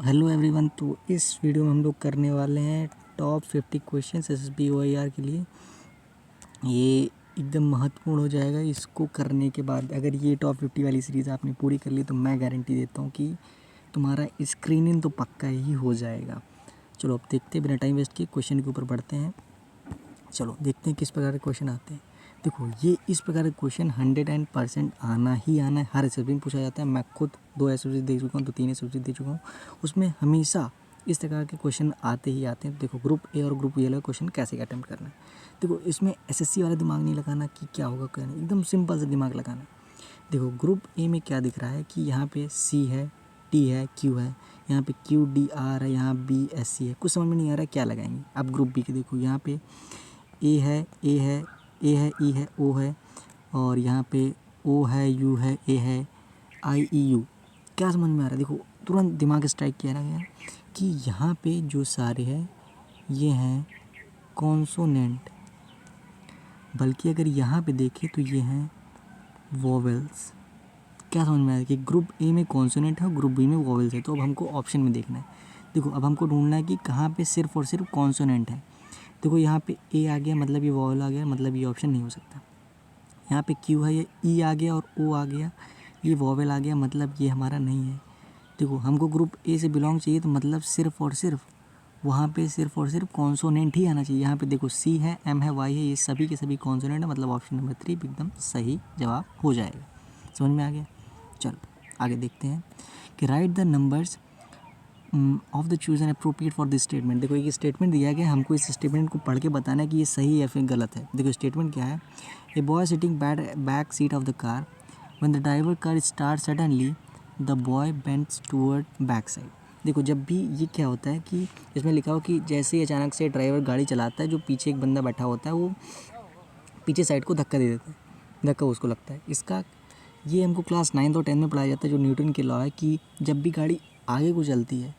Hello everyone. तो इस video में हम लोग करने वाले हैं टॉप 50 क्वेश्चंस एसएसबी ओआईआर के लिए। ये एकदम महत्वपूर्ण हो जाएगा। इसको करने के बाद अगर ये टॉप 50 वाली सीरीज़ आपने पूरी कर ली तो मैं गारंटी देता हूँ कि तुम्हारा स्क्रीनिंग तो पक्का ही हो जाएगा। चलो अब देखते हैं, बिना टाइम वेस्ट किए क्वेश्चन के ऊपर बढ़ते हैं। चलो देखते हैं किस प्रकार के क्वेश्चन आते हैं। देखो, ये इस प्रकार के क्वेश्चन 100% आना ही आना है। हर एसएसबी में पूछा जाता है। मैं खुद 2 एसएसबी दे चुका हूँ, तो 3 एसएसबी दे चुका हूँ। उसमें हमेशा इस प्रकार के क्वेश्चन आते ही आते हैं। देखो, ग्रुप ए और ग्रुप बी वाला क्वेश्चन कैसे अटैम्प्ट करना है। देखो, इसमें एसएससी वाला दिमाग नहीं लगाना कि क्या होगा क्या नहीं, एकदम सिंपल सा दिमाग लगाना है। देखो, ग्रुप ए में क्या दिख रहा है कि यहाँ पे सी है, टी है, क्यू है, यहाँ पे क्यू डी आर है, यहाँ बी एस सी है। कुछ समझ में नहीं आ रहा है क्या लगाएंगे। अब ग्रुप बी के देखो, यहाँ पे ए है, ए है, ए है, ई है, ओ है, और यहाँ पे ओ है, यू है, ए है, आई ई यू। क्या समझ में आ रहा है? देखो, तुरंत दिमाग स्ट्राइक किया ना गया कि यहाँ पे जो सारे हैं ये हैं कॉन्सोनेंट, बल्कि अगर यहाँ पे देखें तो ये हैं वोवेल्स। क्या समझ में आ रहा है कि ग्रुप ए में कॉन्सोनेंट है और ग्रुप बी में वोवेल्स है। तो अब हमको ऑप्शन में देखना है। देखो, अब हमको ढूंढना है कि कहाँ पे सिर्फ और सिर्फ कॉन्सोनेंट है। देखो, यहाँ पे ए आ गया मतलब ये वोवेल आ गया, मतलब ये ऑप्शन नहीं हो सकता। यहाँ पे क्यू है, ये ई आ गया और ओ आ गया, ये वोवेल आ गया, मतलब ये हमारा नहीं है। देखो, हमको ग्रुप ए से बिलोंग चाहिए तो मतलब सिर्फ और सिर्फ वहाँ पे सिर्फ और सिर्फ कॉन्सोनेंट ही आना चाहिए। यहाँ पे देखो सी है, एम है, वाई है, ये सभी के सभी कॉन्सोनेंट है, मतलब ऑप्शन नंबर 3 एकदम सही जवाब हो जाएगा। समझ में आ गया? चलो आगे देखते हैं कि right the numbers of the chosen appropriate for this statement. देखो, एक स्टेटमेंट दिया गया है, हमको इस स्टेटमेंट को पढ़ के बताना है कि ये सही या फिर गलत है। देखो, स्टेटमेंट क्या है। A boy sitting back seat of the car when the driver car start suddenly the boy bends toward back side. देखो, जब भी ये क्या होता है कि इसमें लिखा हो कि जैसे ही अचानक से ड्राइवर गाड़ी चलाता है, जो पीछे एक बंदा बैठा होता है वो पीछे साइड को धक्का दे देता है, धक्का उसको लगता है। इसका ये हमको क्लास 9 और 10 में पढ़ाया जाता है, जो न्यूटन के लॉ है कि जब भी गाड़ी आगे को चलती है,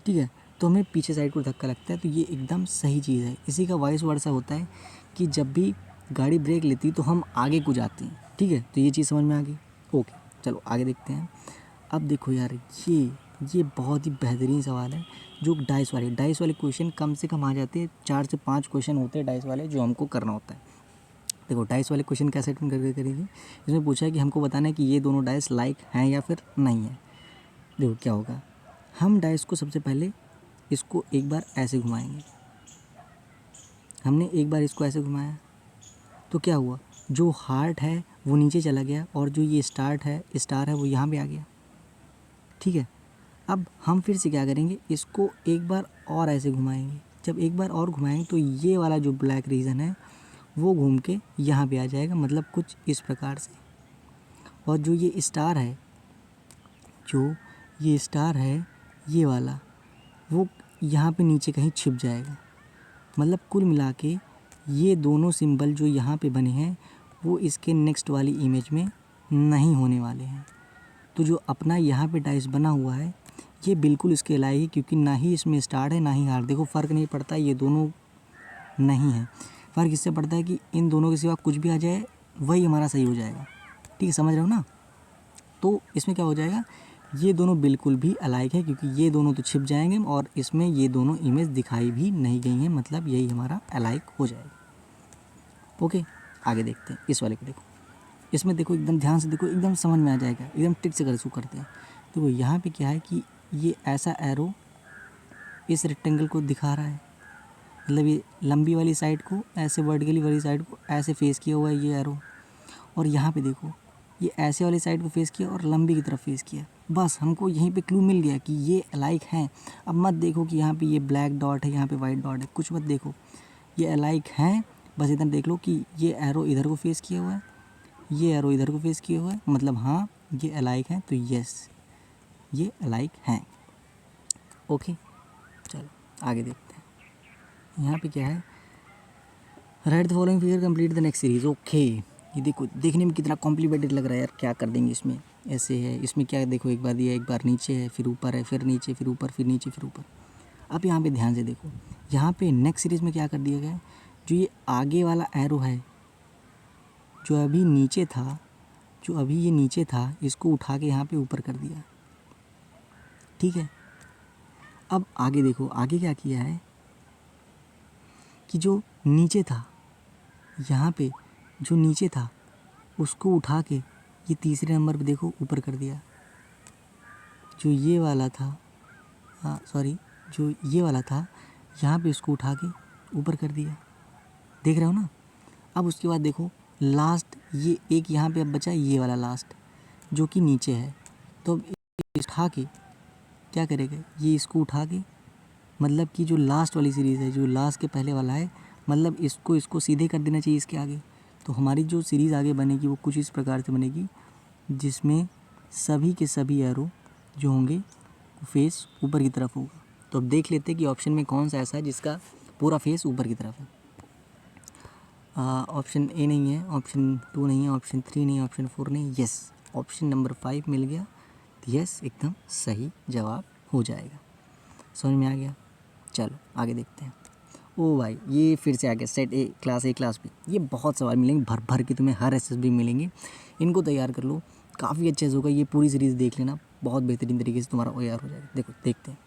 ठीक है, तो हमें पीछे साइड को धक्का लगता है। तो ये एकदम सही चीज़ है। इसी का वाइस वर्सा होता है कि जब भी गाड़ी ब्रेक लेती है तो हम आगे को जाते हैं। ठीक है, तो ये चीज़ समझ में आ गई। ओके, चलो आगे देखते हैं। अब देखो यार, ये बहुत ही बेहतरीन सवाल है जो डाइस वाले क्वेश्चन कम से कम आ जाते हैं। 4 से 5 क्वेश्चन होते हैं डाइस वाले जो हमको करना होता है। देखो, डाइस वाले क्वेश्चन कैसे अटेंड करके करेंगे। इसमें पूछा है कि हमको बताना है कि ये दोनों डाइस लाइक हैं या फिर नहीं है। देखो क्या होगा, हम डाइस को सबसे पहले इसको एक बार ऐसे घुमाएंगे। हमने एक बार इसको ऐसे घुमाया तो क्या हुआ, जो हार्ट है वो नीचे चला गया और जो ये स्टार है वो यहाँ पे आ गया। ठीक है, अब हम फिर से क्या करेंगे, इसको एक बार और ऐसे घुमाएंगे। जब एक बार और घुमाएंगे तो ये वाला जो ब्लैक रीजन है वो घूम के यहाँ पे आ जाएगा, मतलब कुछ इस प्रकार से। और जो ये स्टार है ये वाला, वो यहाँ पे नीचे कहीं छिप जाएगा। मतलब कुल मिला के ये दोनों सिंबल जो यहाँ पे बने हैं वो इसके नेक्स्ट वाली इमेज में नहीं होने वाले हैं। तो जो अपना यहाँ पे डाइस बना हुआ है ये बिल्कुल इसके लायक है, क्योंकि ना ही इसमें स्टार है ना ही हार। देखो, फ़र्क नहीं पड़ता, ये दोनों नहीं है। फ़र्क इससे पड़ता है कि इन दोनों के सिवा कुछ भी आ जाए वही हमारा सही हो जाएगा। ठीक है, समझ रहे हो ना। तो इसमें क्या हो जाएगा, ये दोनों बिल्कुल भी अलाइक है, क्योंकि ये दोनों तो छिप जाएंगे और इसमें ये दोनों इमेज दिखाई भी नहीं गई हैं, मतलब यही हमारा अलाइक हो जाएगा। ओके, आगे देखते हैं इस वाले को। देखो, इसमें देखो एकदम ध्यान से देखो, एकदम समझ में आ जाएगा, एकदम टिक से कर इसको करते हैं। देखो, यहाँ पे क्या है कि ये ऐसा एरो इस रेक्टेंगल को दिखा रहा है, मतलब ये लंबी वाली साइड को ऐसे, वर्टिकली वाली साइड को ऐसे फेस किया हुआ है ये एरो। और यहाँ पे देखो, ये ऐसे वाली साइड को फेस किया और लंबी की तरफ फेस किया। बस हमको यहीं पे क्लू मिल गया कि ये अलाइक हैं। अब मत देखो कि यहाँ पे ये ब्लैक डॉट है, यहाँ पे वाइट डॉट है, कुछ मत देखो, ये अलाइक हैं। बस इतना देख लो कि ये एरो इधर को फेस किया हुआ है, ये एरो इधर को फेस किया हुआ है, मतलब हाँ ये अलाइक हैं। तो यस, ये अलाइक हैं। ओके, चलो आगे देखते हैं। यहाँ पे क्या है, right the following figure complete the next series. Okay, ये देखो, देखने में कितना कॉम्प्लिकेटेड लग रहा है यार। क्या कर देंगे इसमें, ऐसे है, इसमें क्या है, देखो एक बार दिया, एक बार नीचे है, फिर ऊपर है, फिर नीचे, फिर ऊपर, फिर नीचे, फिर ऊपर। अब यहाँ पे ध्यान से देखो, यहाँ पे नेक्स्ट सीरीज़ में क्या कर दिया गया है, जो ये आगे वाला एरो है जो अभी नीचे था, इसको उठा के यहाँ पे ऊपर कर दिया। ठीक है, अब आगे देखो, आगे क्या किया है कि जो नीचे था, यहाँ पे जो नीचे था उसको उठा के ये तीसरे नंबर पे देखो ऊपर कर दिया। जो ये वाला था, हाँ सॉरी, जो ये वाला था यहाँ पे इसको उठा के ऊपर कर दिया। देख रहे हो ना। अब उसके बाद देखो लास्ट ये एक यहाँ पे अब बचा ये वाला लास्ट जो कि नीचे है। तो अब उठा के क्या करेगा, ये इसको उठा के मतलब कि जो लास्ट वाली सीरीज़ है, जो लास्ट के पहले वाला है, मतलब इसको सीधे कर देना चाहिए इसके आगे। तो हमारी जो सीरीज़ आगे बनेगी वो कुछ इस प्रकार से बनेगी जिसमें सभी के सभी एरो जो होंगे फेस ऊपर की तरफ होगा। तो अब देख लेते हैं कि ऑप्शन में कौन सा ऐसा है जिसका पूरा फेस ऊपर की तरफ है। ऑप्शन ए नहीं है, ऑप्शन 2 नहीं है, ऑप्शन 3 नहीं है, ऑप्शन 4 नहीं। यस, ऑप्शन नंबर 5 मिल गया। यस, एकदम सही जवाब हो जाएगा। समझ में आ गया। चलो आगे देखते हैं। ओ भाई, ये फिर से आ गया सेट ए क्लास बी। ये बहुत सवाल मिलेंगे भर भर के, तुम्हें हर एसएसबी मिलेंगे। इनको तैयार कर लो, काफ़ी अच्छे से होगा। ये पूरी सीरीज़ देख लेना, बहुत बेहतरीन तरीके से तुम्हारा ओआर हो जाएगा। देखो देखते हैं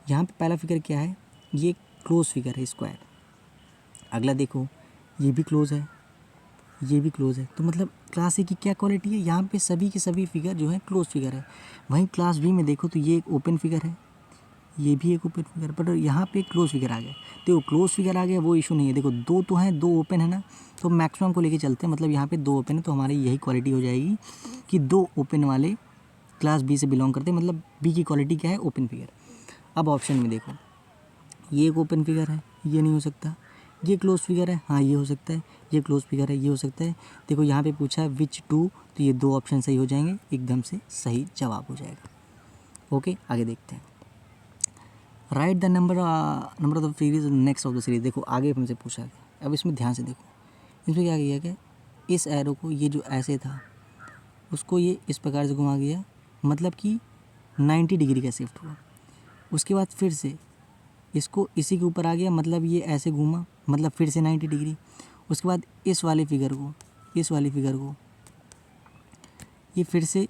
यहाँ पे पहला फिगर क्या है, ये क्लोज फिगर है स्क्वायर। अगला देखो ये भी क्लोज है, ये भी क्लोज है। तो मतलब क्लास ए की क्या क्वालिटी है, यहाँ पे सभी के सभी फिगर जो है क्लोज फिगर है। वहीं क्लास बी में देखो तो ये एक ओपन फिगर है, ये भी एक ओपन फिगर, पर यहाँ पे क्लोज फिगर आ गया। देखो क्लोज फिगर आ गया वो इशू नहीं है। देखो दो तो हैं, दो ओपन है ना, तो मैक्सिमम को लेके चलते हैं। मतलब यहाँ पे दो ओपन है तो हमारी यही क्वालिटी हो जाएगी कि दो ओपन वाले क्लास बी से बिलोंग करते हैं। मतलब बी की क्वालिटी क्या है, ओपन फिगर। अब ऑप्शन में देखो, ये एक ओपन फिगर है, ये नहीं हो सकता। ये क्लोज फिगर है, हाँ ये हो सकता है। ये क्लोज फिगर है, ये हो सकता है। देखो यहाँ पे पूछा है विच टू, तो ये दो ऑप्शन सही हो जाएंगे, एकदम से सही जवाब हो जाएगा। ओके, आगे देखते हैं। Write the number of the series next of the series. देखो आगे हमसे पूछा गया, अब इसमें ध्यान से देखो। इसमें क्या किया गया, इस एरो को ये जो ऐसे था उसको ये इस प्रकार से घुमा गया, मतलब कि 90 डिग्री का शिफ्ट हुआ। उसके बाद फिर से इसको इसी के ऊपर आ गया, मतलब ये ऐसे घूमा, मतलब फिर से 90 डिग्री। उसके बाद इस वाले फिगर को ये फिर से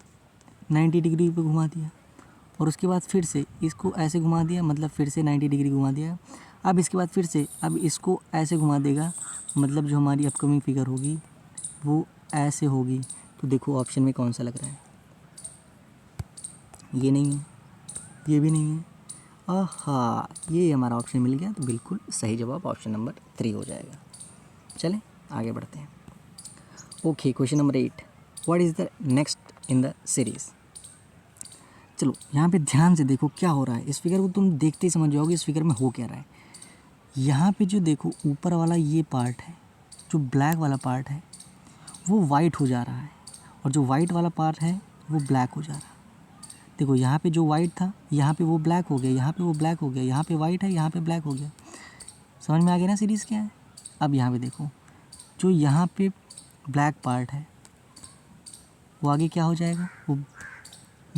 90 डिग्री पे घुमा दिया, और उसके बाद फिर से इसको ऐसे घुमा दिया, मतलब फिर से 90 डिग्री घुमा दिया। अब इसके बाद फिर से अब इसको ऐसे घुमा देगा, मतलब जो हमारी अपकमिंग फिगर होगी वो ऐसे होगी। तो देखो ऑप्शन में कौन सा लग रहा है, ये नहीं है, ये भी नहीं है। आहा, ये हमारा ऑप्शन मिल गया, तो बिल्कुल सही जवाब ऑप्शन नंबर 3 हो जाएगा। चलें आगे बढ़ते हैं। Okay, question number 8, what is the next in the series. चलो यहाँ पे ध्यान से देखो क्या हो रहा है। इस फिगर को तुम देखते ही समझ जाओगे इस फिगर में हो क्या रहा है। यहाँ पे जो देखो ऊपर वाला ये पार्ट है, जो ब्लैक वाला पार्ट है वो वाइट हो जा रहा है, और जो वाइट वाला पार्ट है वो ब्लैक हो जा रहा है। देखो यहाँ पे जो वाइट था यहाँ पे वो ब्लैक हो गया, यहाँ पे वो ब्लैक हो गया, यहाँ पे वाइट है, यहाँ पे ब्लैक हो गया। समझ में आ गया ना सीरीज़ क्या है। अब यहाँ पे देखो जो यहाँ पे ब्लैक पार्ट है वो आगे क्या हो जाएगा, वो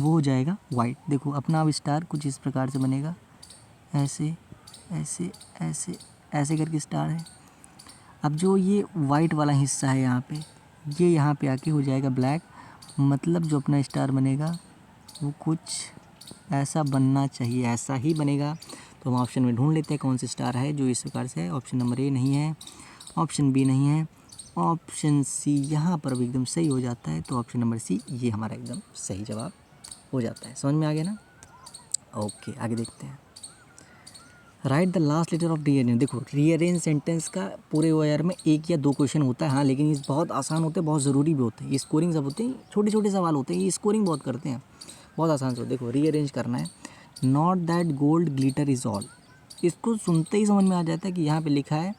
हो जाएगा वाइट। देखो अपना अब स्टार कुछ इस प्रकार से बनेगा, ऐसे ऐसे ऐसे ऐसे करके स्टार है। अब जो ये वाइट वाला हिस्सा है यहाँ पे, ये यहाँ पे आके हो जाएगा ब्लैक, मतलब जो अपना स्टार बनेगा वो कुछ ऐसा बनना चाहिए, ऐसा ही बनेगा। तो हम ऑप्शन में ढूंढ लेते हैं कौन सा स्टार है जो इस प्रकार से है। ऑप्शन नंबर ए नहीं है, ऑप्शन बी नहीं है, ऑप्शन सी यहाँ पर भी एकदम सही हो जाता है। तो ऑप्शन नंबर सी ये हमारा एकदम सही जवाब हो जाता है। समझ में आ गया ना। ओके, आगे देखते हैं। Write the last letter of rearrange. देखो रीअरेंज सेंटेंस का पूरे ओआर में एक या दो क्वेश्चन होता है, हाँ, लेकिन ये बहुत आसान होते हैं, बहुत ज़रूरी भी होते हैं। ये स्कोरिंग सब होते हैं, छोटे छोटे सवाल होते हैं, ये स्कोरिंग बहुत करते हैं, बहुत आसान से। देखो रीअरेंज करना है, not that gold glitter is all. इसको सुनते ही समझ में आ जाता है कि यहाँ पे लिखा है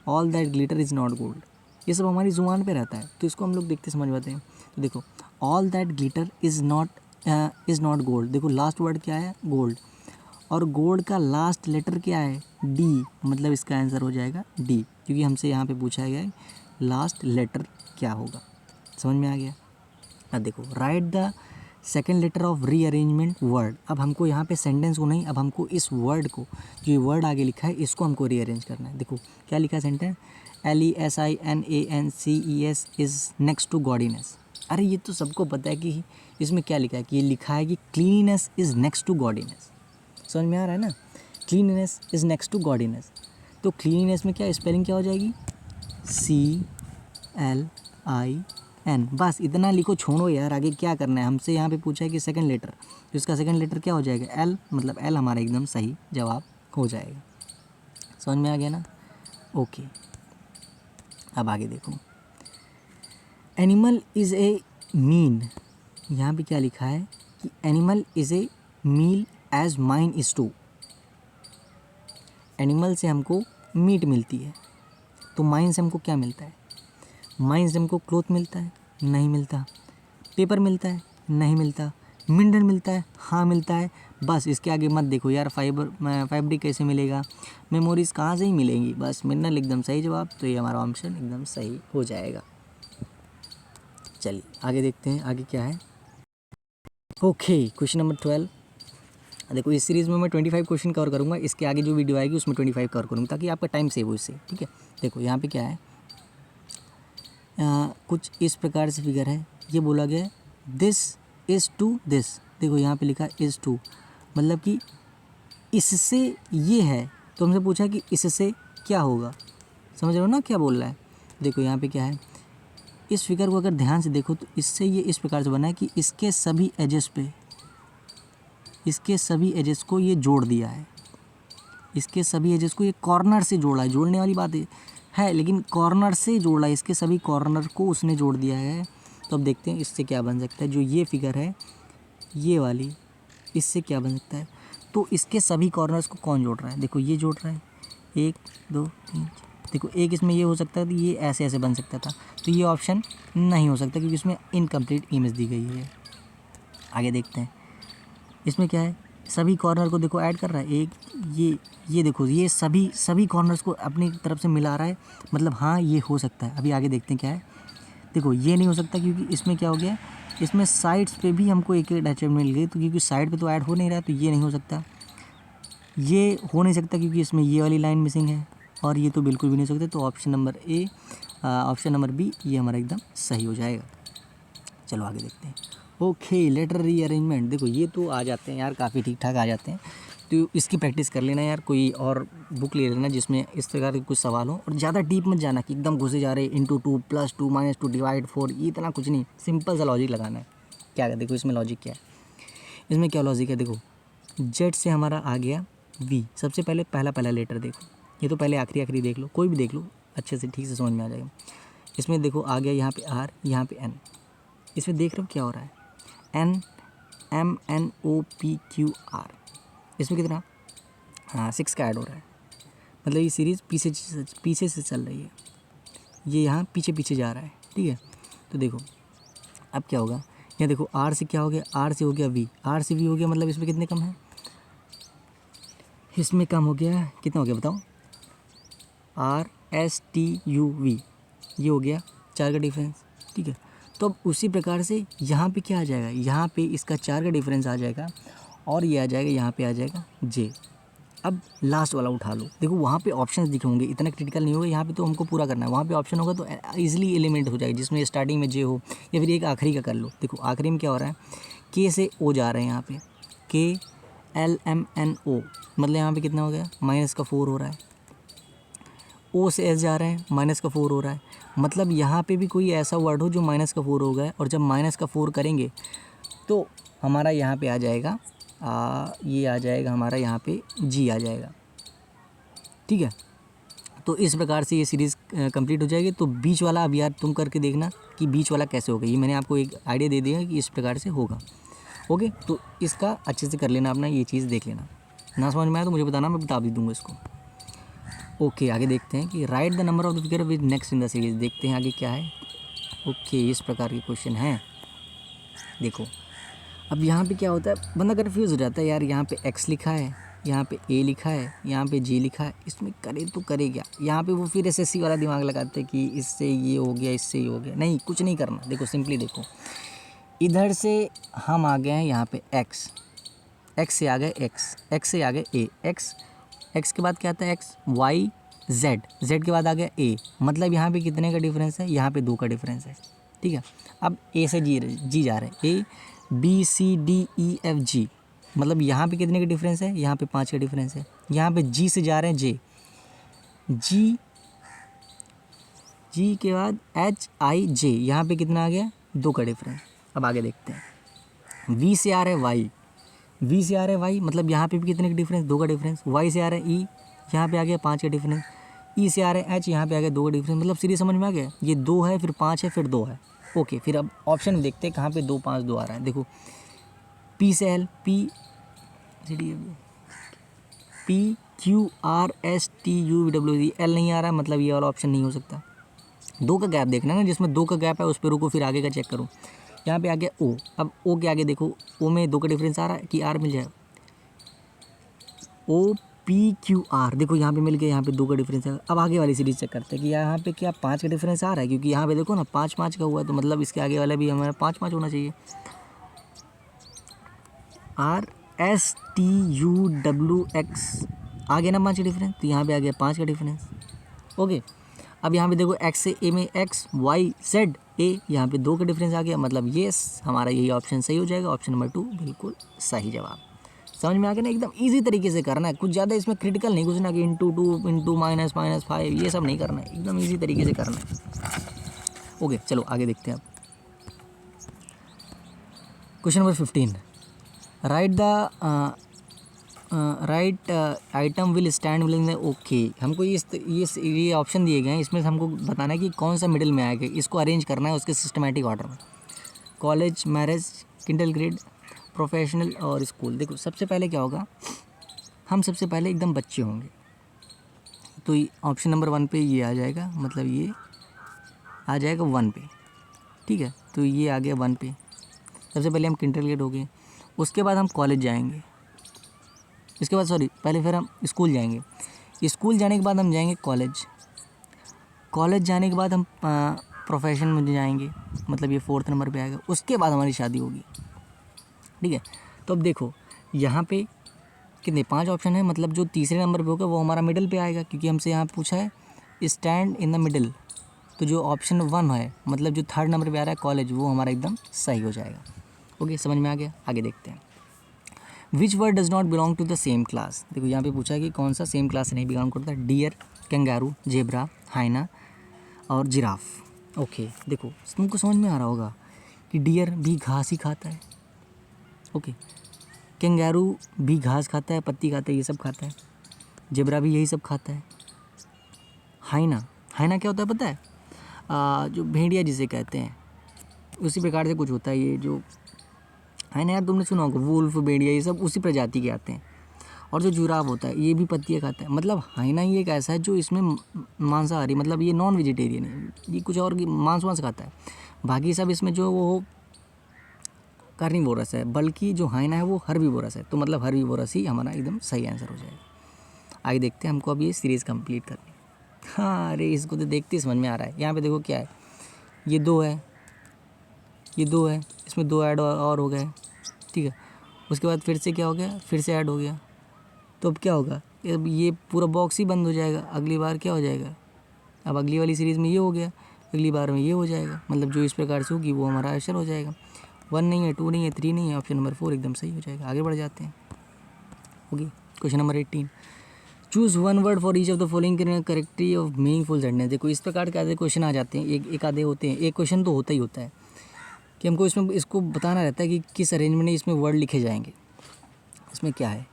all that glitter is not gold. ये सब हमारी जुबान पे रहता है, तो इसको हम लोग देखते समझ पाते हैं। तो देखो all that glitter is not gold. देखो लास्ट वर्ड क्या है, गोल्ड, और गोल्ड का लास्ट लेटर क्या है, डी, मतलब इसका आंसर हो जाएगा डी, क्योंकि हमसे यहाँ पे पूछा गया है लास्ट लेटर क्या होगा। समझ में आ गया। अब देखो write the second letter of rearrangement word. अब हमको यहाँ पे सेंटेंस को नहीं, अब हमको इस वर्ड को, जो ये वर्ड आगे लिखा है इसको हमको रीअरेंज करना है। देखो क्या लिखा है sentence, LESINANCES is next to godliness. अरे ये तो सबको पता है कि इसमें क्या लिखा है, कि ये लिखा है कि cleanliness is next to godliness. समझ में आ रहा है ना। Cleanness is next to godliness. तो क्लीननेस में क्या स्पेलिंग क्या हो जाएगी, CLIN। बस इतना लिखो, छोड़ो यार, आगे क्या करना है। हमसे यहाँ पे पूछा है कि सेकंड लेटर, तो इसका सेकंड लेटर क्या हो जाएगा, L, मतलब L हमारा एकदम सही जवाब हो जाएगा। समझ में आ गया ना? ओके, अब आगे देखो, एनिमल इज़ ए मीन। यहाँ पे क्या लिखा है कि animal is a meal as mine is to. Animal से हमको मीट मिलती है, तो माइन से हमको क्या मिलता है, माइन से हमको क्लोथ मिलता है, नहीं मिलता। पेपर मिलता है, नहीं मिलता। मिनरल मिलता है, हाँ मिलता है। बस इसके आगे मत देखो यार, फैब्रिक कैसे मिलेगा, मेमोरीज कहाँ से ही मिलेंगी। बस मिनरल एकदम सही जवाब, तो ये हमारा ऑप्शन एकदम सही हो जाएगा। चलिए आगे देखते हैं, आगे क्या है। Okay, question number 12। देखो इस सीरीज़ में मैं 25 क्वेश्चन कवर करूँगा, इसके आगे जो वीडियो आएगी उसमें 25 कवर करूँगा, ताकि आपका टाइम सेव हो इससे। ठीक है, देखो यहाँ पे क्या है, कुछ इस प्रकार से फिगर है, ये बोला गया है दिस इज़ टू दिस। देखो यहाँ पे लिखा इज़ टू, मतलब कि इससे ये है, तो हमसे पूछा कि इससे क्या होगा। समझ रहे हो ना क्या बोल रहा है। देखो यहाँ पे क्या है, इस फिगर को अगर ध्यान से देखो तो इससे ये इस प्रकार से बना है कि इसके सभी एजेस पे, इसके सभी एजेस को ये जोड़ दिया है, इसके सभी एजेस को ये कॉर्नर से जोड़ा है। जोड़ने वाली बात है लेकिन कॉर्नर से जोड़ा है, इसके सभी कॉर्नर को उसने जोड़ दिया है। तो अब देखते हैं इससे क्या बन सकता है। जो ये फिगर है ये वाली, इससे क्या बन सकता है, तो इसके सभी कॉर्नर्स को कौन जोड़ रहा है, देखो ये जोड़ रहा है, 1 2 3। देखो एक इसमें ये हो सकता है, ये ऐसे ऐसे बन सकता था, तो ये ऑप्शन नहीं हो सकता क्योंकि इसमें इनकम्प्लीट इमेज दी गई है। आगे देखते हैं, इसमें क्या है, सभी कॉर्नर को देखो ऐड कर रहा है, एक ये देखो ये सभी कॉर्नर्स को अपनी तरफ से मिला रहा है, मतलब हाँ ये हो सकता है। अभी आगे देखते हैं क्या है। देखो ये नहीं हो सकता क्योंकि इसमें क्या हो गया, इसमें साइड्स पे भी हमको एक एक अटैचमेंट मिल गई, तो क्योंकि साइड पे तो ऐड हो नहीं रहा, तो ये नहीं हो सकता। ये हो नहीं सकता क्योंकि इसमें ये वाली लाइन मिसिंग है, और ये तो बिल्कुल भी नहीं हो सकता। तो option number A, option number B, ये हमारा एकदम सही हो जाएगा। चलो आगे देखते हैं। Okay, letter rearrangement. देखो ये तो आ जाते हैं यार, काफ़ी ठीक ठाक आ जाते हैं, तो इसकी प्रैक्टिस कर लेना यार। कोई और बुक ले लेना जिसमें इस प्रकार के कुछ सवाल हो, और ज़्यादा डीप मत जाना कि एकदम घुसे जा रहे इंटू 2 +2 -2 डिवाइड 4, ये इतना कुछ नहीं, सिंपल सा लॉजिक लगाना है। क्या है, देखो इसमें लॉजिक क्या है, इसमें क्या लॉजिक है। देखो जेड से हमारा आ गया वी, सबसे पहले पहला लेटर देखो, ये तो पहले आखिरी देख लो, कोई भी देख लो, अच्छे से ठीक से समझ में आ जाएगा। इसमें देखो आ गया यहाँ पे आर, यहाँ पे एन, इसमें देख रहे हो क्या हो रहा है, NMNOPQR, इसमें कितना, हाँ 6 का ऐड हो रहा है, मतलब ये सीरीज़ पीछे से चल रही है, ये यहाँ पीछे जा रहा है। ठीक है, तो देखो अब क्या होगा, यहाँ देखो R से क्या हो गया, R से हो गया V, R से V हो गया, मतलब इसमें कितने कम है, इसमें कम हो गया, कितना हो गया बताओ, RSTUV, ये हो गया 4 का डिफरेंस। ठीक है, तो अब उसी प्रकार से यहाँ पे क्या आ जाएगा, यहाँ पे इसका 4 का डिफरेंस आ जाएगा, और ये आ जाएगा, यहाँ पे आ जाएगा J। अब लास्ट वाला उठा लो, देखो वहाँ पे ऑप्शंस दिखे होंगे, इतना क्रिटिकल नहीं होगा, यहाँ पे तो हमको पूरा करना है, वहाँ पे ऑप्शन होगा तो ईजिली एलिमेंट हो जाएगा, जिसमें स्टार्टिंग में J हो, या फिर एक आखिरी का कर लो। देखो आखिरी में क्या हो रहा है, K से O जा रहे हैं, यहाँ पे KLMNO, मतलब यहाँ पे कितना हो गया, -4 हो रहा है। O से S जा रहे हैं, -4 हो रहा है, मतलब यहाँ पे भी कोई ऐसा वर्ड हो जो -4 हो गया, और जब -4 करेंगे तो हमारा यहाँ पे आ जाएगा ये आ जाएगा हमारा यहाँ पे G आ जाएगा। ठीक है, तो इस प्रकार से ये सीरीज़ कंप्लीट हो जाएगी। तो बीच वाला अब यार तुम करके देखना कि बीच वाला कैसे होगा, ये मैंने आपको एक आइडिया दे दिया कि इस प्रकार से होगा। ओके, तो इसका अच्छे से कर लेना, अपना ये चीज़ देख लेना, ना समझ में आया तो मुझे बताना, मैं बता भी दूँगा इसको। ओके, आगे देखते हैं कि right the number of the figure with next in the series. देखते हैं आगे क्या है। ओके, इस प्रकार के क्वेश्चन हैं। देखो अब यहाँ पे क्या होता है, बंदा कन्फ्यूज़ हो जाता है यार, यहाँ पे x लिखा है, यहाँ पे a लिखा है, यहाँ पे g लिखा है, इसमें करे तो करे क्या। यहाँ पे वो फिर SSC वाला दिमाग लगाते हैं कि इससे ये हो गया, इससे ये हो गया। नहीं, कुछ नहीं करना। देखो सिंपली देखो, इधर से हम आ गए हैं यहाँ पे x से आ गए x से आ गए a, x के बाद क्या आता है x, y, z के बाद आ गया a, मतलब यहाँ पे कितने का डिफरेंस है, यहाँ पे 2 का डिफरेंस है। ठीक है, अब a से g जा रहे हैं, A B C D E F G, मतलब यहाँ पे कितने का डिफरेंस है, यहाँ पे 5 का डिफरेंस है। यहाँ पे जी से जा रहे हैं जे, जी के बाद एच आई जे, यहाँ पे कितना आ गया 2 का डिफरेंस। अब आगे देखते हैं। वी से आ रहा है वाई, वी से आ रहा है वाई, मतलब यहाँ पे भी कितने का डिफरेंस, 2 का डिफरेंस। वाई से आ रहा है ई, यहाँ पे आ गया 5 का डिफरेंस। ई से आ रहा है एच, यहाँ पे आ गया 2 का डिफरेंस। मतलब सीरीज समझ में आ गया, ये 2 है फिर 5 है फिर 2 है। ओके, फिर अब ऑप्शन में देखते हैं कहाँ पे 2 5 2 आ रहा है। देखो पी से L, P Q R S T U W D, L नहीं आ रहा है, मतलब ये वाला ऑप्शन नहीं हो सकता। 2 का गैप देखना है ना, जिसमें 2 का गैप है उस पर रुको, फिर आगे का चेक करो। यहाँ पे आ गया ओ, अब ओ के आगे देखो, ओ में 2 का डिफरेंस आ रहा है कि आर मिल जाएगा। ओ पी क्यू आर, देखो यहाँ पे मिल गया, यहाँ पे 2 का डिफरेंस है। अब आगे वाली सीरीज चेक करते हैं कि यहाँ पे क्या 5 का डिफरेंस आ रहा है, क्योंकि यहाँ पे देखो ना 5 5 का हुआ है, तो मतलब इसके आगे वाला भी हमारा 5 5 होना चाहिए। R S T U W X, आ गया ना 5 का डिफरेंस, तो यहाँ पे आ गया 5 का डिफरेंस। ओके, अब यहाँ पे देखो एक्स से ए में एक्स, वाई जेड ए, यहाँ पे 2 का डिफरेंस आ गया, मतलब ये हमारा यही ऑप्शन सही हो जाएगा। ऑप्शन नंबर 2 बिल्कुल सही जवाब। समझ में आ गया ना, एकदम इजी तरीके से करना है, कुछ ज़्यादा इसमें क्रिटिकल नहीं घुसना कि इंटू 2 इंटू माइनस माइनस 5, ये सब नहीं करना है, एकदम इजी तरीके से करना है। ओके चलो आगे देखते हैं अब। Question number 15, right the right item will stand will. Okay, हमको ये ऑप्शन दिए गए हैं, इसमें से हमको बताना है कि कौन सा मिडिल में आएगा, इसको अरेंज करना है उसके सिस्टमेटिक ऑर्डर में। College, marriage, Kinder grade, professional और स्कूल। देखो सबसे पहले क्या होगा, हम सबसे पहले एकदम बच्चे होंगे, तो ऑप्शन नंबर 1 पे ये आ जाएगा, मतलब ये आ जाएगा 1 पे, ठीक है। तो ये आ गया 1 पे, सबसे पहले हम किंडर ग्रेड हो गए, उसके बाद हम कॉलेज जाएंगे, इसके बाद पहले फिर हम स्कूल जाएंगे, स्कूल जाने के बाद हम जाएंगे कॉलेज, कॉलेज जाने के बाद हम प्रोफेशन में जाएंगे, मतलब ये 4th नंबर पे आएगा, उसके बाद हमारी शादी होगी, ठीक है। तो अब देखो यहाँ पे कितने 5 ऑप्शन है, मतलब जो तीसरे नंबर पे होगा वो हमारा मिडिल पे आएगा, क्योंकि हमसे यहाँ पूछा है स्टैंड इन द मिडिल, तो जो ऑप्शन 1 है, मतलब जो 3rd नंबर पे आ रहा है कॉलेज, वो हमारा एकदम सही हो जाएगा। ओके, समझ में आ गया, आगे देखते हैं। Which word does not belong to the same class. देखो यहाँ पे पूछा है कि कौन सा सेम क्लास से नहीं बिलोंग करता। डियर, कैंगारू, जेब्रा, हाइना और जिराफ। ओके देखो तुमको समझ में आ रहा होगा कि डियर भी घास ही खाता है, ओके, कैंगारू भी घास खाता है, पत्ती खाता है, ये सब खाता है, जेब्रा भी यही सब खाता है। हाइना, हाइना क्या होता है पता है, जो भेड़िया जिसे कहते हैं, उसी प्रकार से कुछ होता है ये जो हाइना, यार तुमने सुना होगा, वुल्फ, भेड़िया ये सब उसी प्रजाति के आते हैं। और जो जुराफ होता है ये भी पत्तियाँ खाता है, मतलब हाइना ही एक ऐसा है जो इसमें मांसाहारी, मतलब ये नॉन वेजिटेरियन है, ये कुछ और मांस वांस खाता है, बाकी सब इसमें जो वो कार्निवोरस है, बल्कि जो हाइना है वो हर्बीवोरस है, तो मतलब हर्बीवोरस ही हमारा एकदम सही आंसर हो जाएगा। आगे देखते हैं, हमको अब ये सीरीज़ कंप्लीट करनी है। हाँ अरे इसको तो देखते ही समझ में आ रहा है। यहाँ पे देखो क्या है, ये 2 है, ये 2 है, इसमें 2 ऐड और हो गए, ठीक है। उसके बाद फिर से क्या हो गया, फिर से ऐड हो गया, तो अब क्या होगा, अब ये पूरा बॉक्स ही बंद हो जाएगा, अगली बार क्या हो जाएगा, अब अगली वाली सीरीज़ में ये हो गया, अगली बार में ये हो जाएगा, मतलब जो इस प्रकार से होगी वो हमारा आंसर हो जाएगा। 1 नहीं है, 2 नहीं है, 3 नहीं है, ऑप्शन नंबर 4 एकदम सही हो जाएगा। आगे बढ़ जाते हैं। Okay, question number 18, choose 1 word for each of the following करेक्टरी ऑफ मीनिंगफुल सेंटेंस। देखो इस प्रकार के आधे क्वेश्चन आ जाते हैं, एक आधे होते हैं, एक क्वेश्चन तो होता ही होता है कि हमको इसमें इसको बताना रहता है कि किस अरेंजमेंट में इसमें वर्ड लिखे जाएंगे। इसमें क्या है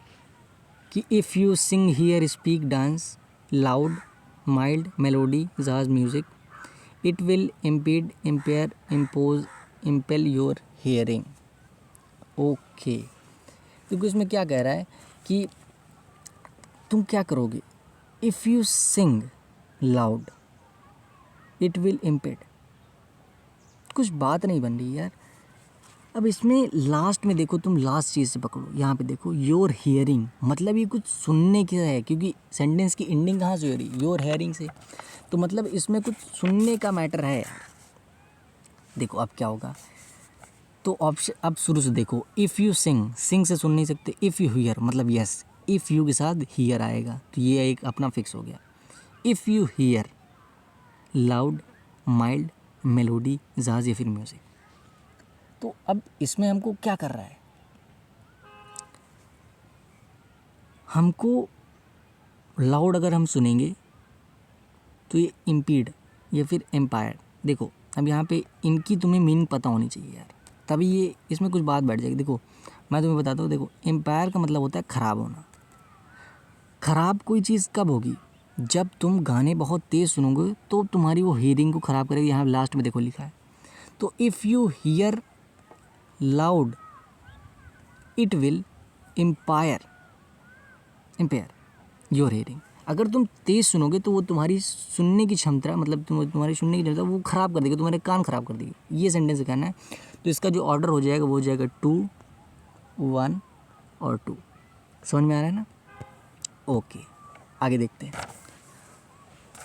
कि if you sing hear speak dance loud mild melody jazz music it will impede impair impose impel your hearing. Okay, क्योंकि इसमें क्या कह रहा है कि तुम क्या करोगे, if you Singh loud it will इम्पेड, कुछ बात नहीं बन रही यार। अब इसमें लास्ट में देखो, तुम लास्ट चीज़ से पकड़ो, यहाँ पे देखो योर हियरिंग, मतलब ये कुछ सुनने का है, क्योंकि सेंटेंस की एंडिंग कहाँ से हो रही है, योर हियरिंग से, तो मतलब इसमें कुछ सुनने का मैटर है यार। देखो अब क्या होगा, तो ऑप्शन अब शुरू से देखो, इफ़ यू सिंग, सिंग से सुन नहीं सकते, इफ़ यू हियर मतलब यस, इफ़ यू के साथ हियर आएगा, तो ये एक अपना फिक्स हो गया। If you here loud mild melody जाज या फिर म्यूज़िक, तो अब इसमें हमको क्या कर रहा है, हमको लाउड अगर हम सुनेंगे तो ये इम्पीड या फिर एम्पायर। देखो अब यहाँ पे इनकी तुम्हें मीनिंग पता होनी चाहिए यार, तभी ये इसमें कुछ बात बैठ जाएगी। देखो मैं तुम्हें बताता हूँ, देखो एम्पायर का मतलब होता है ख़राब होना। ख़राब कोई चीज़ कब होगी? जब तुम गाने बहुत तेज़ सुनोगे तो तुम्हारी वो हियरिंग को ख़राब करेगी। यहाँ लास्ट में देखो लिखा है, तो if you here loud it will empire your hearing. अगर तुम तेज़ सुनोगे तो वो तुम्हारी सुनने की क्षमता, मतलब तुम्हारी सुनने की क्षमता वो ख़राब कर देगी, तुम्हारे कान ख़राब कर देगी। ये सेंटेंस कहना है। तो इसका जो ऑर्डर हो जाएगा वो हो जाएगा 2, 1 और 2। समझ में आ रहा है ना? ओके आगे देखते हैं।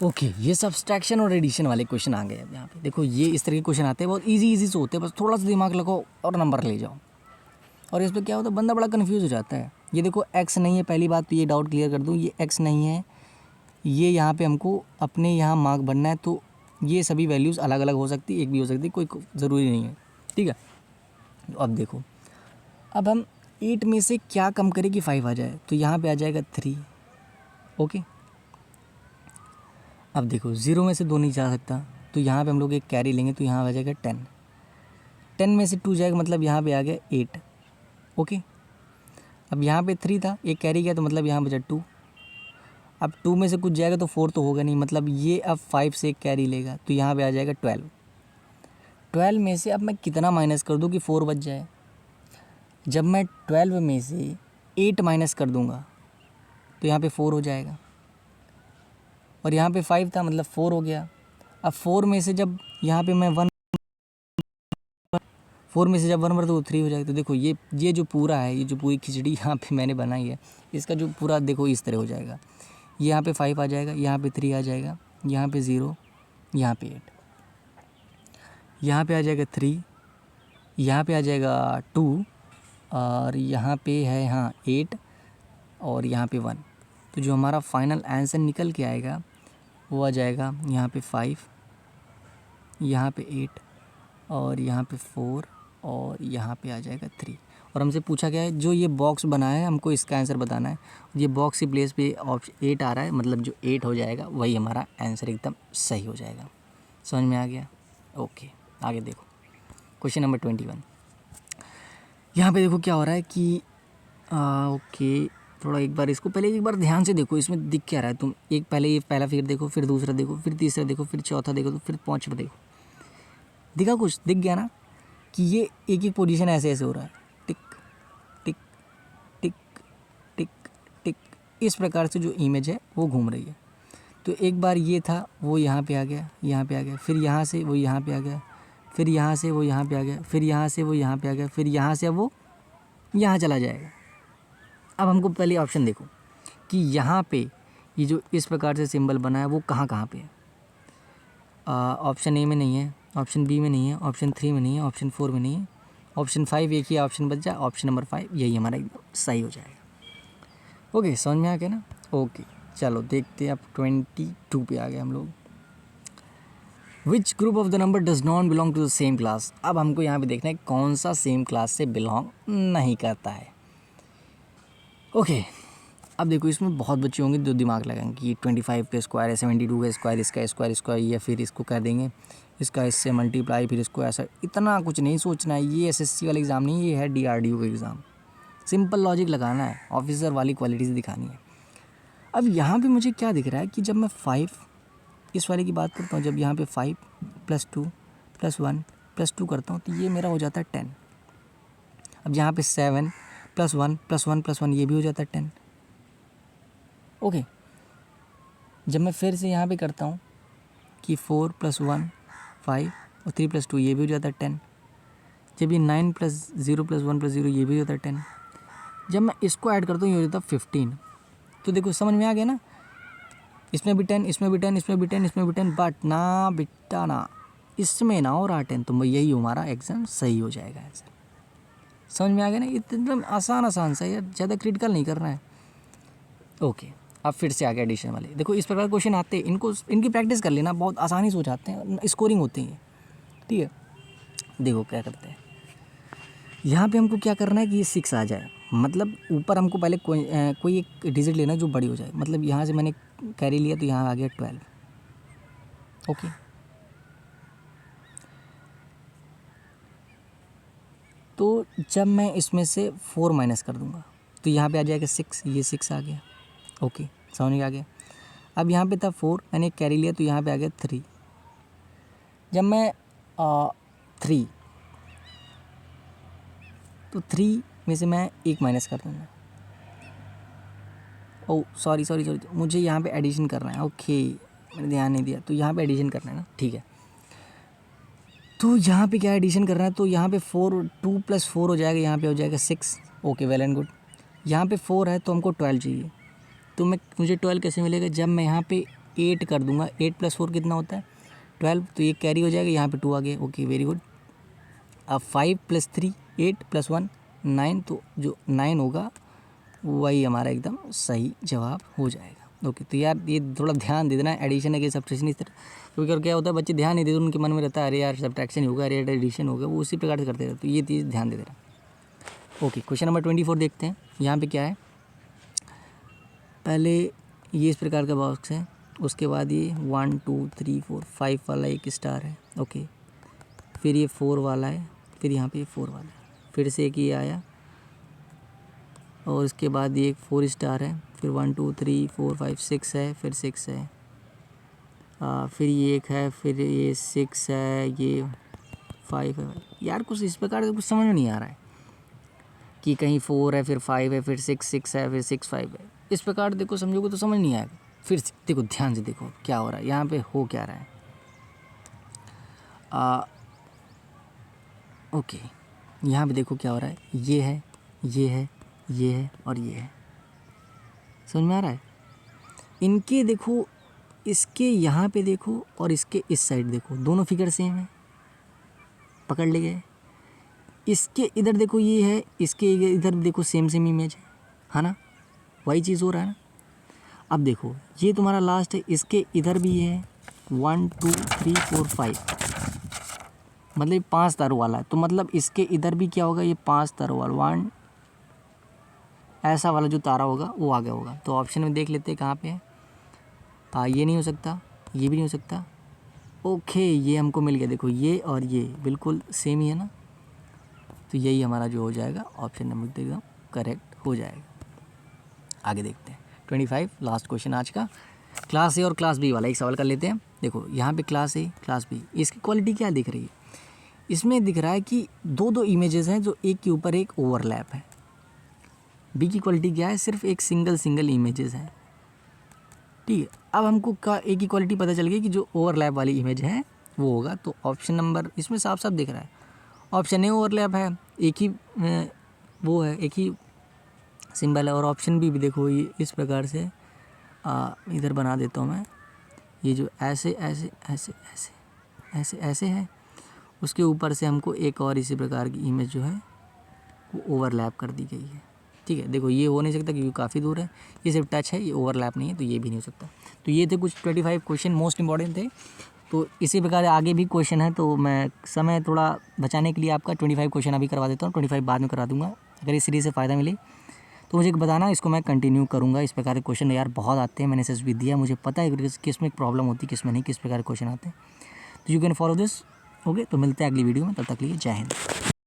ओके ये सब्सट्रैक्शन और एडिशन वाले क्वेश्चन आ गए। अब यहाँ पे देखो ये इस तरह के क्वेश्चन आते हैं, बहुत इजी से होते हैं, बस थोड़ा सा दिमाग लगाओ और नंबर ले जाओ। और इस पर क्या होता है, बंदा बड़ा कन्फ्यूज़ हो जाता है। ये देखो एक्स नहीं है, पहली बात तो ये डाउट क्लियर कर दूँ, ये एक्स नहीं है, ये यहाँ पे हमको अपने यहाँ मार्क बनना है, तो ये सभी वैल्यूज़ अलग अलग हो सकती है, एक भी हो सकती है, कोई ज़रूरी नहीं है। ठीक है, तो अब देखो, अब हम 8 में से क्या कम करें कि 5 आ जाए, तो यहाँ पे आ जाएगा 3। ओके अब देखो 0 में से 2 नहीं जा सकता, तो यहाँ पे हम लोग एक कैरी लेंगे, तो यहाँ आ जाएगा 10। 10 में से 2 जाएगा, मतलब यहाँ पे आ गया 8। ओके अब यहाँ पे 3 था, एक कैरी गया, तो मतलब यहाँ बचा 2। अब 2 में से कुछ जाएगा तो 4 तो होगा नहीं, मतलब ये अब 5 से एक कैरी लेगा, तो यहाँ पे आ जाएगा 12। 12 में से अब मैं कितना माइनस कर दूँ कि 4 बच जाए? जब मैं 12 में से 8 माइनस कर दूँगा तो यहाँ पे 4 हो जाएगा, और यहाँ पे 5 था, मतलब 4 हो गया। अब 4 में से जब यहाँ पे मैं 4 में से जब 1 तो 3 हो जाएगा। तो देखो ये जो पूरा है, ये जो पूरी खिचड़ी यहाँ पे मैंने बनाई है, इसका जो पूरा देखो इस तरह हो जाएगा। यहाँ पे 5 आ जाएगा, यहाँ पे 3 आ जाएगा, यहाँ पे 0, यहाँ पे 8, यहाँ पे आ जाएगा 3, यहाँ पे आ जाएगा 2, और यहाँ पे है हाँ 8, और यहाँ पे 1। तो जो हमारा फाइनल आंसर निकल के आएगा वो आ जाएगा यहाँ पे 5, यहाँ पे 8, और यहाँ पे 4, और यहाँ पे आ जाएगा 3। और हमसे पूछा गया है जो ये बॉक्स बना है हमको इसका आंसर बताना है। ये बॉक्स की प्लेस पे ऑप्शन 8 आ रहा है, मतलब जो 8 हो जाएगा वही हमारा आंसर एकदम सही हो जाएगा। समझ में आ गया? ओके आगे देखो क्वेश्चन नंबर 21। यहाँ पे देखो क्या हो रहा है कि ओके थोड़ा एक बार ध्यान से देखो, इसमें दिख क्या रहा है। तुम एक पहले ये पहला फिगर देखो, फिर दूसरा देखो, फिर तीसरा देखो, फिर चौथा देखो, तो फिर पांचवा देखो। दिखा कुछ? दिख गया ना कि ये एक एक पोजीशन ऐसे ऐसे हो रहा है, टिक टिक टिक टिक टिक, इस प्रकार से जो इमेज है वो घूम रही है। तो एक बार ये था वो यहाँ पे आ गया, यहाँ पे आ गया, फिर यहाँ से वो यहाँ पे आ गया, फिर यहाँ से वो यहाँ पे आ गया, फिर यहाँ से वो यहाँ पे आ गया, फिर यहाँ से अब वो यहाँ चला जाएगा। अब हमको पहले ऑप्शन देखो कि यहाँ पे ये जो इस प्रकार से सिंबल बना है वो कहाँ कहाँ पे है। ऑप्शन ए में नहीं है, ऑप्शन बी में नहीं है, ऑप्शन 3 में नहीं है, ऑप्शन 4 में नहीं है, ऑप्शन 5 एक ही ऑप्शन बच जाए, ऑप्शन नंबर 5 यही हमारा एकदम सही हो जाएगा। ओके समझ में आ गया ना? ओके चलो देखते हैं, अब 22 पे आ गए हम लोग। Which group of the number does not belong to the same class. अब हमको यहाँ पे देखना है कौन सा सेम क्लास से बिलोंग नहीं करता है। ओके अब देखो इसमें बहुत बच्चे होंगे जो दिमाग लगाएंगे कि 25 का स्क्वायर है, 72 का स्क्वायर, इसका स्क्वायर, या फिर इसको कह देंगे इसका इससे मल्टीप्लाई, फिर इसको ऐसा। इतना कुछ नहीं सोचना है, ये एसएससी वाला एग्ज़ाम नहीं, ये है DRDO का एग्ज़ाम। सिंपल लॉजिक लगाना है, ऑफिसर वाली क्वालिटीज़ दिखानी है। अब यहाँ पे मुझे क्या दिख रहा है कि जब मैं 5 इस वाले की बात करता हूँ, जब यहाँ पे 5 + 2 + 1 + 2 करता हूँ तो ये मेरा हो जाता है 10। अब यहाँ पे 7 + 1 + 1 + 1 ये भी हो जाता है 10। ओके जब मैं फिर से यहाँ पे करता हूँ कि 4 + 1 5 और 3 + 2 ये भी हो जाता है 10। जब ये 9 + 0 + 1 + 0 ये भी हो जाता है 10। जब मैं इसको ऐड करता हूँ ये हो जाता है 15। तो देखो समझ में आ गया ना, इसमें भी 10, इसमें भी 10, इसमें भी 10, इसमें भी 10, बट ना बेटा ना, इसमें ना हो रहा 10, तो यही हमारा एग्जाम सही हो जाएगा आंसर। समझ में आ गया ना? एकदम आसान सा है यार, ज़्यादा क्रिटिकल नहीं करना है। ओके अब फिर से आ गया एडिशन वाले। देखो इस प्रकार क्वेश्चन आते हैं, इनकी प्रैक्टिस कर लेना, बहुत आसानी से हो जाते हैं, स्कोरिंग होती है। ठीक है देखो क्या करते हैं, यहाँ पे हमको क्या करना है कि ये 6 आ जाए, मतलब ऊपर हमको पहले कोई एक डिजिट लेना जो बड़ी हो जाए। मतलब यहाँ से मैंने कैरी लिया तो यहाँ आ गया 12। ओके, तो जब मैं इसमें से 4 माइनस कर दूंगा तो यहाँ पे आ जाएगा 6, ये 6 आ गया। ओके, समझ में आ गया। अब यहाँ पे था 4, मैंने कैरी लिया तो यहाँ पे आ गया 3। जब मैं 3 तो 3 में से मैं 1 माइनस कर दूँगा। ओह सॉरी, मुझे यहाँ पे एडिशन करना है। ओके, मैंने ध्यान नहीं दिया, तो यहाँ पे एडिशन करना है ना, ठीक है। तो यहाँ पे क्या एडिशन करना है, तो यहाँ पे 2 + 4 हो जाएगा, यहाँ पे हो जाएगा 6। Okay, well and good. यहाँ पे 4 है तो हमको 12 चाहिए, तो मुझे 12 कैसे मिलेगा, जब मैं यहाँ पे 8 कर दूँगा। 8 + 4 कितना होता है 12, तो ये कैरी हो जाएगा, यहाँ पे 2 आ गया। Okay, very good. अब 5 + 3 8 + 1 9, तो जो 9 होगा वही हमारा एकदम सही जवाब हो जाएगा। ओके, तो यार ये थोड़ा ध्यान दे देना, एडिशन है कि सब्ट्रैक्शन इस तरह, क्योंकि क्या होता है बच्चे ध्यान नहीं देते, उनके मन में रहता है अरे यार सब्ट्रैक्शन ही होगा, अरे यार एडिशन होगा, वो उसी प्रकार से करते रहते, तो ये चीज़ ध्यान दे देना। ओके, क्वेश्चन नंबर 24 देखते हैं। यहाँ पे क्या है, पहले ये इस प्रकार का बॉक्स है, उसके बाद ये 1 2 3 4 5 वाला एक स्टार है। ओके, फिर ये 4 वाला है, फिर यहाँ पे 4 वाला है, फिर से एक ये आया, और उसके बाद ये एक 4 स्टार है, फिर 1 2 3 4 5 6 है, फिर 6 है, फिर ये एक है, फिर ये 6 है, ये 5 है। यार कुछ इस प्रकार से कुछ समझ में नहीं आ रहा है कि कहीं 4 है, फिर 5 है, फिर 6 है, फिर 6 5 है। इस प्रकार देखो, समझोगे तो समझ नहीं आएगा। फिर देखो, ध्यान से देखो क्या हो रहा है, यहाँ पे हो क्या रहा है। ओके, यहाँ पे देखो क्या हो रहा है, ये है, ये है, ये है और ये है। समझ में आ रहा है। इनके देखो, इसके यहाँ पे देखो और इसके इस साइड देखो, दोनों फिगर सेम है, पकड़ ले गए। इसके इधर देखो ये है, इसके इधर देखो सेम इमेज है ना, वही चीज़ हो रहा है ना। अब देखो ये तुम्हारा लास्ट है, इसके इधर भी है 1 2 3 4 5, मतलब 5 तारों वाला है, तो मतलब इसके इधर भी क्या होगा, ये 5 तारों वाला 1 ऐसा वाला जो तारा होगा वो आ गया होगा। तो ऑप्शन में देख लेते हैं कहाँ पे है। ये नहीं हो सकता, ये भी नहीं हो सकता। ओके, ये हमको मिल गया, देखो ये और ये बिल्कुल सेम ही है ना, तो यही हमारा जो हो जाएगा ऑप्शन नंबर एकदम करेक्ट हो जाएगा। आगे देखते हैं 25, लास्ट क्वेश्चन आज का। क्लास ए और क्लास बी वाला एक सवाल कर लेते हैं। देखो यहाँ पे क्लास ए क्लास बी, इसकी क्वालिटी क्या दिख रही है, इसमें दिख रहा है कि दो इमेजेस हैं जो एक के ऊपर एक ओवरलैप है। बी की क्वालिटी क्या है, सिर्फ एक सिंगल इमेजेस है। ठीक है, अब हमको एक ही क्वालिटी पता चल गई कि जो ओवरलैप वाली इमेज है वो होगा, तो ऑप्शन नंबर इसमें साफ साफ दिख रहा है, ऑप्शन ए ओवरलैप है, एक ही वो है, एक ही सिंबल है। और ऑप्शन बी भी देखो ये इस प्रकार से इधर बना देता हूँ मैं, ये जो ऐसे ऐसे ऐसे ऐसे ऐसे ऐसे है, उसके ऊपर से हमको एक और इसी प्रकार की इमेज जो है वो ओवरलैप कर दी गई है। ठीक है, देखो ये हो नहीं सकता क्योंकि काफ़ी दूर है, ये सिर्फ टच है, ये ओवरलैप नहीं है, तो ये भी नहीं हो सकता। तो ये थे कुछ 25 क्वेश्चन मोस्ट इंपॉर्टेंट थे। तो इसी प्रकार आगे भी क्वेश्चन है, तो मैं समय थोड़ा बचाने के लिए आपका 25 क्वेश्चन अभी करवा देता हूँ, 25 बाद में करा दूँगा। अगर इस सीरीज़ से फ़ायदा मिले तो मुझे बताना, इसको मैं कंटिन्यू करूँगा। इस प्रकार के क्वेश्चन यार बहुत आते हैं, मैंने एसएसबी भी दिया, मुझे पता है किस में प्रॉब्लम होती है, किस में नहीं, किस प्रकार के क्वेश्चन आते हैं। तो you can follow this. Okay, तो मिलते हैं अगली वीडियो में, तब तक के लिए जय हिंद।